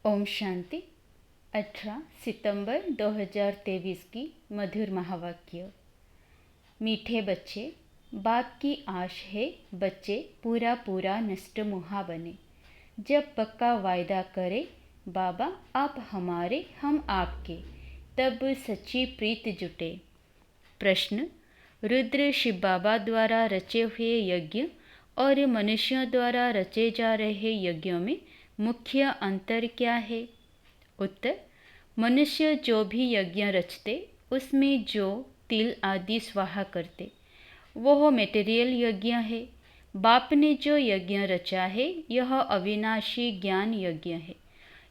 ओम शांति। 18 सितंबर 2023 की मधुर महावाक्य। मीठे बच्चे, बाप की आश है बच्चे पूरा पूरा नष्ट मुहा बने। जब पक्का वायदा करे बाबा आप हमारे हम आपके, तब सच्ची प्रीत जुटे। प्रश्न: रुद्र शिव बाबा द्वारा रचे हुए यज्ञ और मनुष्यों द्वारा रचे जा रहे यज्ञों में मुख्य अंतर क्या है? उत्तर: मनुष्य जो भी यज्ञ रचते उसमें जो तिल आदि स्वाहा करते वह मेटेरियल यज्ञ है। बाप ने जो यज्ञ रचा है यह अविनाशी ज्ञान यज्ञ है।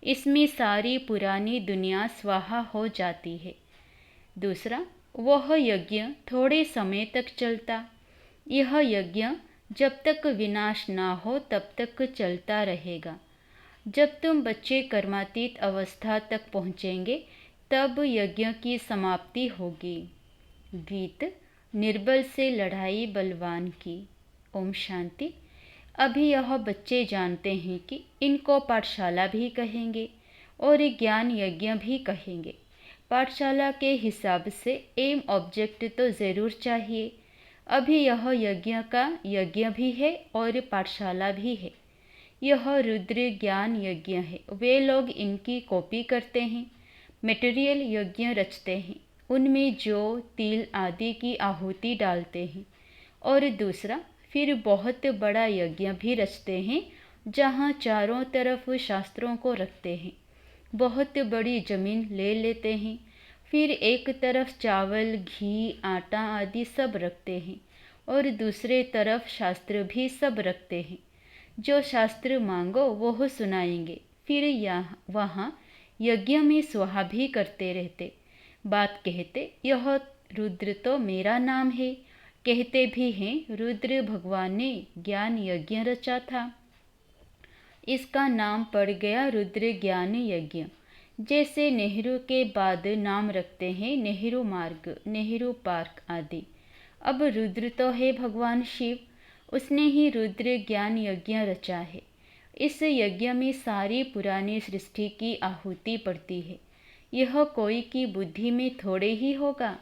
इसमें सारी पुरानी दुनिया स्वाहा हो जाती है। दूसरा, वह यज्ञ थोड़े समय तक चलता। यह यज्ञ जब तक विनाश ना हो तब तक चलता रहेगा। जब तुम बच्चे कर्मातीत अवस्था तक पहुँचेंगे तब यज्ञ की समाप्ति होगी। गीत: निर्बल से लड़ाई बलवान की। ओम शांति। अभी यह बच्चे जानते हैं कि इनको पाठशाला भी कहेंगे और ज्ञान यज्ञ भी कहेंगे। पाठशाला के हिसाब से एम ऑब्जेक्ट तो ज़रूर चाहिए। अभी यह यज्ञ का यज्ञ भी है और पाठशाला भी है। यह रुद्र ज्ञान यज्ञ है। वे लोग इनकी कॉपी करते हैं, मटेरियल यज्ञ रचते हैं, उनमें जो तिल आदि की आहुति डालते हैं। और दूसरा, फिर बहुत बड़ा यज्ञ भी रचते हैं जहाँ चारों तरफ शास्त्रों को रखते हैं। बहुत बड़ी जमीन ले लेते हैं, फिर एक तरफ चावल, घी, आटा आदि सब रखते हैं और दूसरे तरफ शास्त्र भी सब रखते हैं। जो शास्त्र मांगो वह सुनाएंगे। फिर वहाँ यज्ञ में स्वाहा भी करते रहते। बात कहते यह रुद्र तो मेरा नाम है। कहते भी हैं रुद्र भगवान ने ज्ञान यज्ञ रचा था, इसका नाम पड़ गया रुद्र ज्ञान यज्ञ। जैसे नेहरू के बाद नाम रखते हैं नेहरू मार्ग, नेहरू पार्क आदि। अब रुद्र तो है भगवान शिव, उसने ही रुद्र ज्ञान यज्ञ रचा है। इस यज्ञ में सारी पुरानी सृष्टि की आहुति पड़ती है। यह कोई की बुद्धि में थोड़े ही होगा।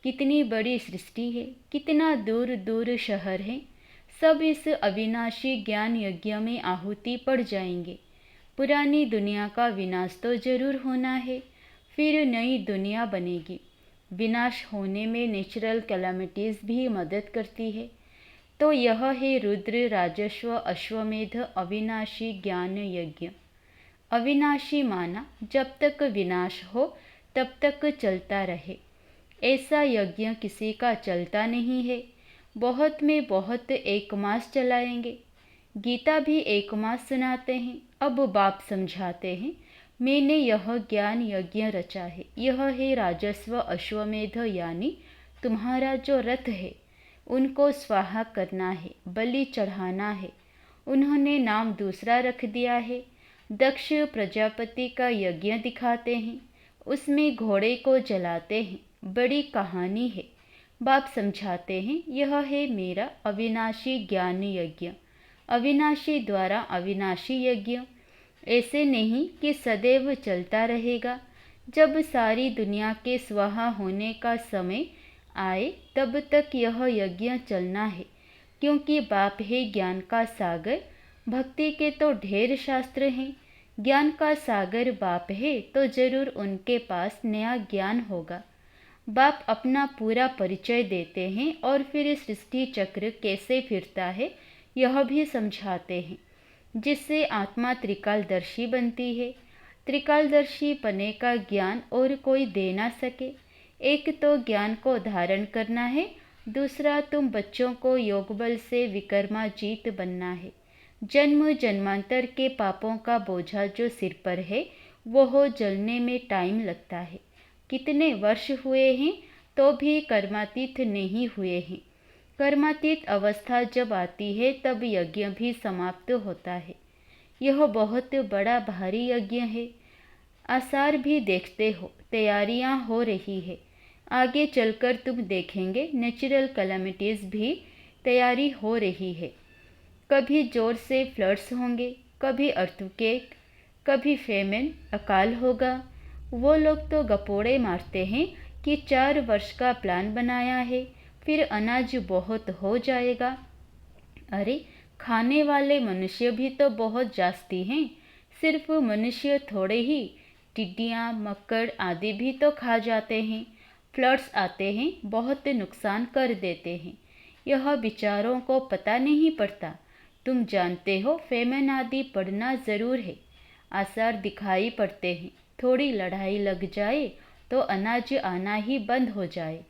कितनी बड़ी सृष्टि है, कितना दूर दूर शहर है, सब इस अविनाशी ज्ञान यज्ञ में आहुति पड़ जाएंगे। पुरानी दुनिया का विनाश तो जरूर होना है, फिर नई दुनिया बनेगी। विनाश होने में नेचुरल कैलामिटीज़ भी मदद करती है। तो यह है रुद्र राजस्व अश्वमेध अविनाशी ज्ञान यज्ञ। अविनाशी माना जब तक विनाश हो तब तक चलता रहे। ऐसा यज्ञ किसी का चलता नहीं है। बहुत में बहुत 1 मास चलाएंगे। गीता भी 1 मास सुनाते हैं। अब बाप समझाते हैं मैंने यह ज्ञान यज्ञ रचा है। यह है राजस्व अश्वमेध, यानी तुम्हारा जो रथ है उनको स्वाहा करना है, बलि चढ़ाना है। उन्होंने नाम दूसरा रख दिया है। दक्ष प्रजापति का यज्ञ दिखाते हैं, उसमें घोड़े को जलाते हैं। बड़ी कहानी है। बाप समझाते हैं यह है मेरा अविनाशी ज्ञान यज्ञ। अविनाशी द्वारा अविनाशी यज्ञ। ऐसे नहीं कि सदैव चलता रहेगा। जब सारी दुनिया के स्वाहा होने का समय आए तब तक यह यज्ञ चलना है, क्योंकि बाप है ज्ञान का सागर। भक्ति के तो ढेर शास्त्र हैं। ज्ञान का सागर बाप है तो जरूर उनके पास नया ज्ञान होगा। बाप अपना पूरा परिचय देते हैं और फिर सृष्टि चक्र कैसे फिरता है यह भी समझाते हैं, जिससे आत्मा त्रिकालदर्शी बनती है। त्रिकालदर्शी पने का ज्ञान और कोई दे ना सके। एक तो ज्ञान को धारण करना है, दूसरा तुम बच्चों को योग बल से विकर्माजीत बनना है। जन्म जन्मांतर के पापों का बोझा जो सिर पर है वो जलने में टाइम लगता है। कितने वर्ष हुए हैं तो भी कर्मातीत नहीं हुए हैं। कर्मातीत अवस्था जब आती है तब यज्ञ भी समाप्त होता है। यह बहुत बड़ा भारी यज्ञ है। आसार भी देखते हो, तैयारियां हो रही है। आगे चलकर तुम देखेंगे नेचुरल कैलामिटीज़ भी तैयारी हो रही है। कभी जोर से फ्लड्स होंगे, कभी अर्थक्वेक, कभी फेमन अकाल होगा। वो लोग तो गपोड़े मारते हैं कि 4 वर्ष का प्लान बनाया है, फिर अनाज बहुत हो जाएगा। अरे, खाने वाले मनुष्य भी तो बहुत जास्ती हैं। सिर्फ मनुष्य थोड़े ही, टिड्डियाँ, मक्कड़ आदि भी तो खा जाते हैं। फ्लड्स आते हैं, बहुत नुकसान कर देते हैं। यह बेचारों को पता नहीं पड़ता। तुम जानते हो, फेमन आदि पड़ना ज़रूर है। आसार दिखाई पड़ते हैं। थोड़ी लड़ाई लग जाए तो अनाज आना ही बंद हो जाए।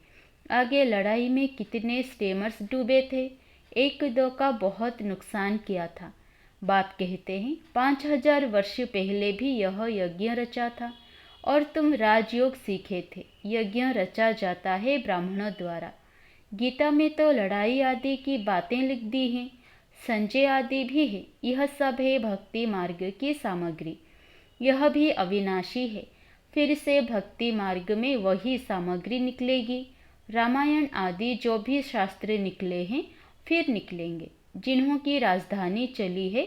आगे लड़ाई में कितने स्टीमर्स डूबे थे। 1-2 का बहुत नुकसान किया था। बाप कहते हैं 5000 वर्ष पहले भी यह यज्ञ रचा था और तुम राजयोग सीखे थे। यज्ञ रचा जाता है ब्राह्मणों द्वारा। गीता में तो लड़ाई आदि की बातें लिख दी हैं। संजय आदि भी है। यह सब है भक्ति मार्ग की सामग्री। यह भी अविनाशी है। फिर से भक्ति मार्ग में वही सामग्री निकलेगी। रामायण आदि जो भी शास्त्र निकले हैं, फिर निकलेंगे। जिन्हों की राजधानी चली है,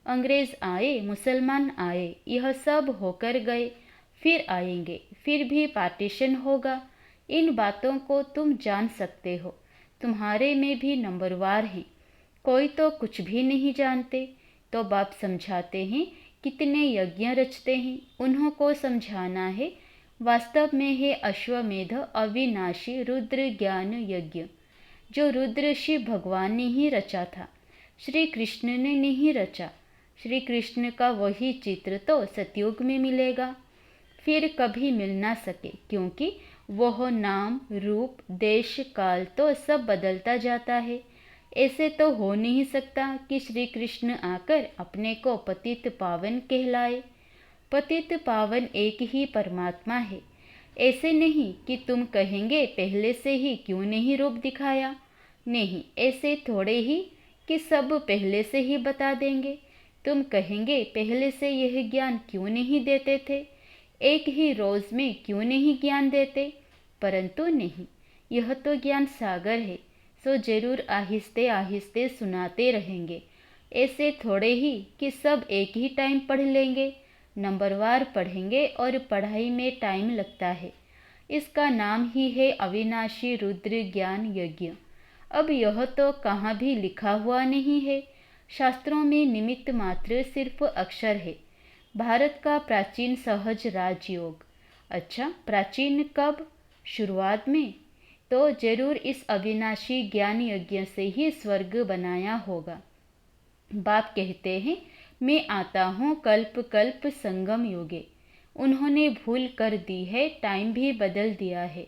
अंग्रेज आए, मुसलमान आए, यह सब होकर गए, फिर आएंगे, फिर भी पार्टीशन होगा। इन बातों को तुम जान सकते हो। तुम्हारे में भी नंबरवार हैं। कोई तो कुछ भी नहीं जानते। तो बाप समझाते हैं, कितने यज्ञ रचते हैं, उन्हों को समझाना है। वास्तव में है अश्वमेध अविनाशी रुद्र ज्ञान यज्ञ, जो रुद्र शिव भगवान ने ही रचा था। श्री कृष्ण ने नहीं रचा। श्री कृष्ण का वही चित्र तो सतयुग में मिलेगा, फिर कभी मिल ना सके, क्योंकि वह नाम रूप देश काल तो सब बदलता जाता है। ऐसे तो हो नहीं सकता कि श्री कृष्ण आकर अपने को पतित पावन कहलाए। पतित पावन एक ही परमात्मा है। ऐसे नहीं कि तुम कहेंगे पहले से ही क्यों नहीं रूप दिखाया। नहीं, ऐसे थोड़े ही कि सब पहले से ही बता देंगे। तुम कहेंगे पहले से यह ज्ञान क्यों नहीं देते थे, एक ही रोज में क्यों नहीं ज्ञान देते। परंतु नहीं, यह तो ज्ञान सागर है, सो जरूर आहिस्ते आहिस्ते सुनाते रहेंगे। ऐसे थोड़े ही कि सब एक ही टाइम पढ़ लेंगे। नंबरवार पढ़ेंगे और पढ़ाई में टाइम लगता है। इसका नाम ही है अविनाशी रुद्र ज्ञान यज्ञ। अब यह तो कहाँ भी लिखा हुआ नहीं है। शास्त्रों में निमित्त मात्र सिर्फ अक्षर है। भारत का प्राचीन सहज राजयोग। अच्छा, प्राचीन कब? शुरुआत में तो जरूर इस अविनाशी ज्ञान यज्ञ से ही स्वर्ग बनाया होगा। बाप कहते हैं, मैं आता हूँ कल्प कल्प संगम युगे। उन्होंने भूल कर दी है, टाइम भी बदल दिया है।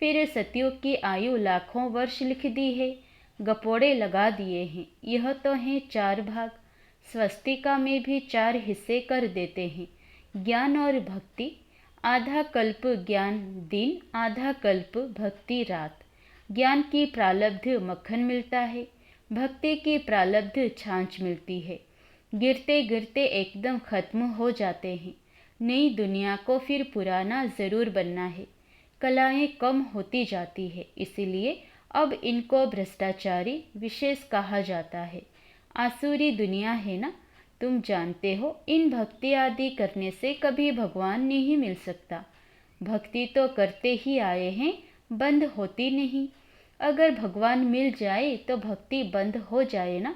फिर सतयुग की आयु लाखों वर्ष लिख दी है, गपोड़े लगा दिए हैं। यह तो हैं 4 भाग। स्वस्तिका में भी 4 हिस्से कर देते हैं। ज्ञान और भक्ति। आधा कल्प ज्ञान दिन, आधा कल्प भक्ति रात। ज्ञान की प्रालब्ध मक्खन मिलता है, भक्ति की प्रालब्ध छाछ मिलती है। गिरते गिरते एकदम खत्म हो जाते हैं। नई दुनिया को फिर पुराना ज़रूर बनना है। कलाएं कम होती जाती है, इसीलिए अब इनको भ्रष्टाचारी विशेष कहा जाता है। आसुरी दुनिया है ना, तुम जानते हो। इन भक्ति आदि करने से कभी भगवान नहीं मिल सकता। भक्ति तो करते ही आए हैं, बंद होती नहीं। अगर भगवान मिल जाए तो भक्ति बंद हो जाए ना।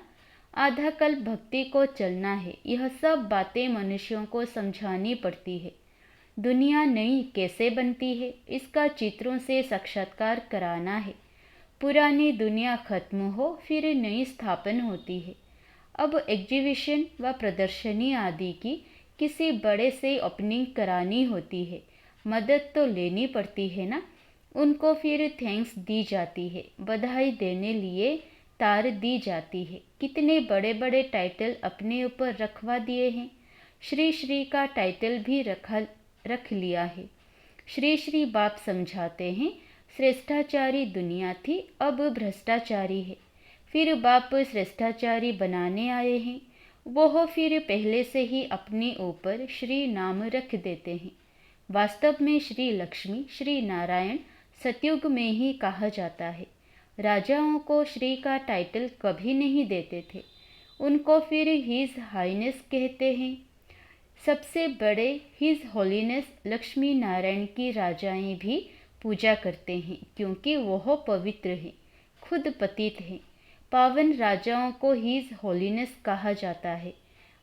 आधा कल्प भक्ति को चलना है। यह सब बातें मनुष्यों को समझानी पड़ती है। दुनिया नई कैसे बनती है, इसका चित्रों से साक्षात्कार कराना है। पुरानी दुनिया खत्म हो, फिर नई स्थापन होती है। अब एग्जीबिशन व प्रदर्शनी आदि की किसी बड़े से ओपनिंग करानी होती है, मदद तो लेनी पड़ती है ना। उनको फिर थैंक्स दी जाती है, बधाई देने लिए तार दी जाती है। कितने बड़े बड़े टाइटल अपने ऊपर रखवा दिए हैं। श्री श्री का टाइटल भी रख लिया है। श्री श्री बाप समझाते हैं, श्रेष्ठाचारी दुनिया थी, अब भ्रष्टाचारी है। फिर बाप श्रेष्ठाचारी बनाने आए हैं। वो फिर पहले से ही अपने ऊपर श्री नाम रख देते हैं। वास्तव में श्री लक्ष्मी, श्री नारायण सतयुग में ही कहा जाता है। राजाओं को श्री का टाइटल कभी नहीं देते थे, उनको फिर हिज हाइनेस कहते हैं। सबसे बड़े हिज होलीनेस लक्ष्मी नारायण की राजाएं भी पूजा करते हैं, क्योंकि वह पवित्र हैं, खुद पतित हैं। पावन राजाओं को हिज होलीनेस कहा जाता है।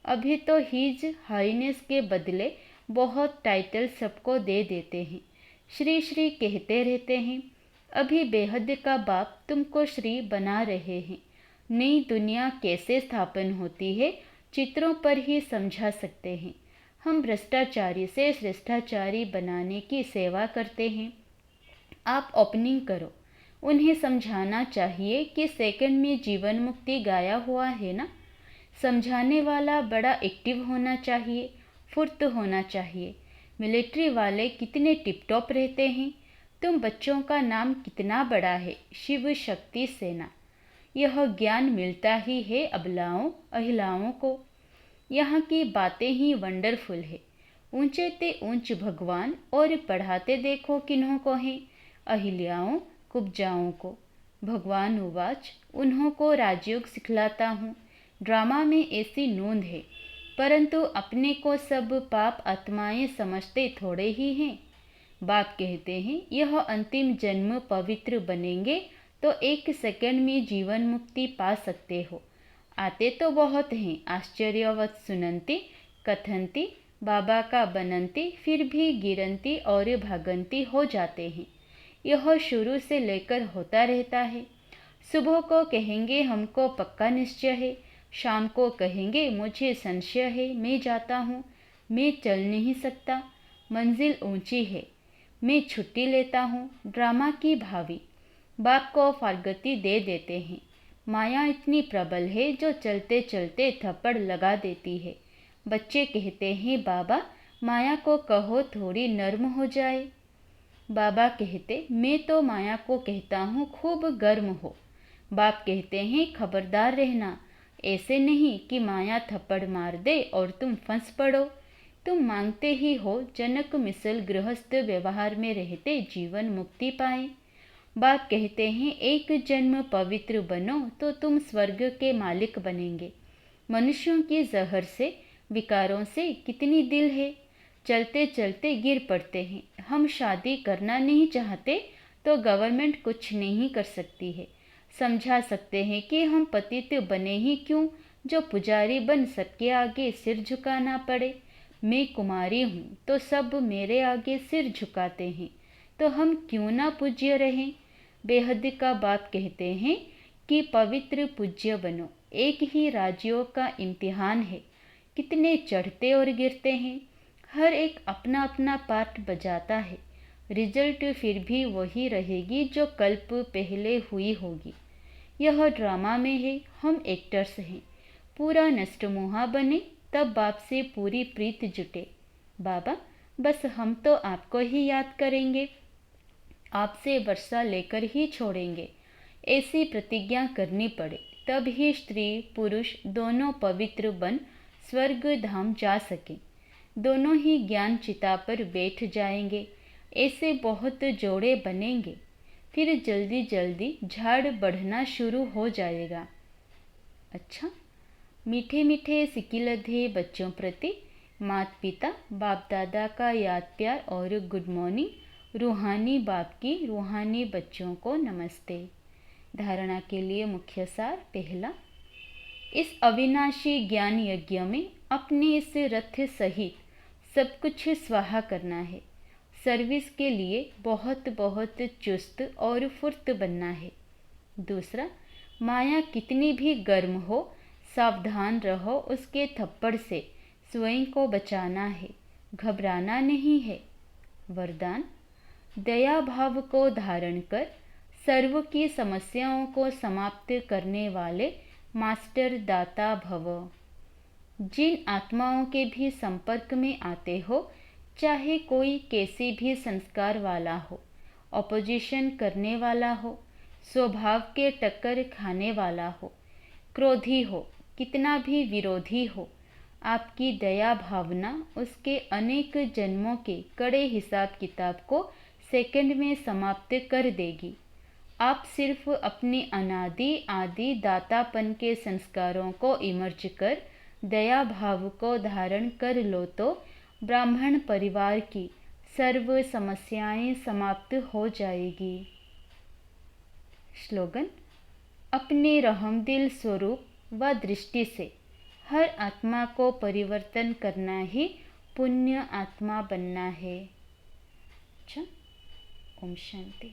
अभी तो हिज हाईनेस के बदले बहुत टाइटल सबको दे देते हैं, श्री श्री कहते रहते हैं। अभी बेहद का बाप तुमको श्री बना रहे हैं। नई दुनिया कैसे स्थापन होती है चित्रों पर ही समझा सकते हैं। हम भ्रष्टाचारी से श्रेष्ठाचारी बनाने की सेवा करते हैं। आप ओपनिंग करो। उन्हें समझाना चाहिए कि सेकंड में जीवन मुक्ति गाया हुआ है ना। समझाने वाला बड़ा एक्टिव होना चाहिए, फुर्त होना चाहिए। मिलिट्री वाले कितने टिप टॉप रहते हैं। तुम बच्चों का नाम कितना बड़ा है, शिव शक्ति सेना। यह ज्ञान मिलता ही है अबलाओं अहिलाओं को। यहाँ की बातें ही वंडरफुल है। ऊंचे ते ऊंच भगवान, और पढ़ाते देखो किन्हों को हैं, अहिल्याओं कुब्जाओं को। भगवान उवाच, उन्हों को राजयोग सिखलाता हूँ। ड्रामा में ऐसी नोंद है, परंतु अपने को सब पाप आत्माएं समझते थोड़े ही हैं। बाप कहते हैं यह अंतिम जन्म पवित्र बनेंगे तो 1 सेकंड में जीवन मुक्ति पा सकते हो। आते तो बहुत हैं, आश्चर्यवत सुनंती कथंती, बाबा का बनंती, फिर भी गिरंती और भागंती हो जाते हैं। यह शुरू से लेकर होता रहता है। सुबह को कहेंगे हमको पक्का निश्चय है, शाम को कहेंगे मुझे संशय है, मैं जाता हूँ, मैं चल नहीं सकता, मंजिल ऊंची है, मैं छुट्टी लेता हूँ। ड्रामा की भावी बाप को फारगती दे देते हैं। माया इतनी प्रबल है जो चलते चलते थप्पड़ लगा देती है। बच्चे कहते हैं बाबा माया को कहो थोड़ी नर्म हो जाए। बाबा कहते मैं तो माया को कहता हूँ खूब गर्म हो। बाप कहते हैं खबरदार रहना, ऐसे नहीं कि माया थप्पड़ मार दे और तुम फंस पड़ो। तुम मांगते ही हो जनक मिसल गृहस्थ व्यवहार में रहते जीवन मुक्ति पाए। बाप कहते हैं 1 जन्म पवित्र बनो तो तुम स्वर्ग के मालिक बनेंगे। मनुष्यों की जहर से विकारों से कितनी दिल है, चलते चलते गिर पड़ते हैं। हम शादी करना नहीं चाहते तो गवर्नमेंट कुछ नहीं कर सकती है। समझा सकते हैं कि हम पतित बने ही क्यों, जो पुजारी बन सबके आगे सिर झुकाना पड़े। मैं कुमारी हूँ तो सब मेरे आगे सिर झुकाते हैं, तो हम क्यों ना पूज्य रहें। बेहद का बाप कहते हैं कि पवित्र पूज्य बनो। एक ही राजयोग का इम्तिहान है, कितने चढ़ते और गिरते हैं, हर एक अपना अपना पार्ट बजाता है। रिजल्ट फिर भी वही रहेगी जो कल्प पहले हुई होगी। यह ड्रामा में है, हम एक्टर्स हैं। पूरा नष्टमुहा बने तब बाप से पूरी प्रीत जुटे। बाबा बस हम तो आपको ही याद करेंगे, आपसे वर्षा लेकर ही छोड़ेंगे, ऐसी प्रतिज्ञा करनी पड़े, तब ही स्त्री पुरुष दोनों पवित्र बन स्वर्ग धाम जा सकें। दोनों ही ज्ञान चिता पर बैठ जाएंगे। ऐसे बहुत जोड़े बनेंगे, फिर जल्दी जल्दी झाड़ बढ़ना शुरू हो जाएगा। अच्छा, मीठे मीठे सिकिलधे बच्चों प्रति माता पिता बाप दादा का याद प्यार और गुड मॉर्निंग। रूहानी बाप की रूहानी बच्चों को नमस्ते। धारणा के लिए मुख्य सार। पहला, इस अविनाशी ज्ञान यज्ञ में अपने इस रथ सहित सब कुछ स्वाहा करना है। सर्विस के लिए बहुत बहुत चुस्त और फुर्त बनना है। दूसरा, माया कितनी भी गर्म हो सावधान रहो, उसके थप्पड़ से स्वयं को बचाना है, घबराना नहीं है। वरदान, दया भाव को धारण कर सर्व की समस्याओं को समाप्त करने वाले मास्टर दाता भव। जिन आत्माओं के भी संपर्क में आते हो, चाहे कोई कैसी भी संस्कार वाला हो, ऑपोजिशन करने वाला हो, स्वभाव के टक्कर खाने वाला हो, क्रोधी हो, कितना भी विरोधी हो, आपकी दया भावना उसके अनेक जन्मों के कड़े हिसाब किताब को सेकंड में समाप्त कर देगी। आप सिर्फ अपने अनादि आदि दातापन के संस्कारों को इमर्ज कर दया भाव को धारण कर लो तो ब्राह्मण परिवार की सर्व समस्याएं समाप्त हो जाएगी। स्लोगन: अपने रहमदिल स्वरूप व दृष्टि से हर आत्मा को परिवर्तन करना ही पुण्य आत्मा बनना है। अच्छा, ओम शांति।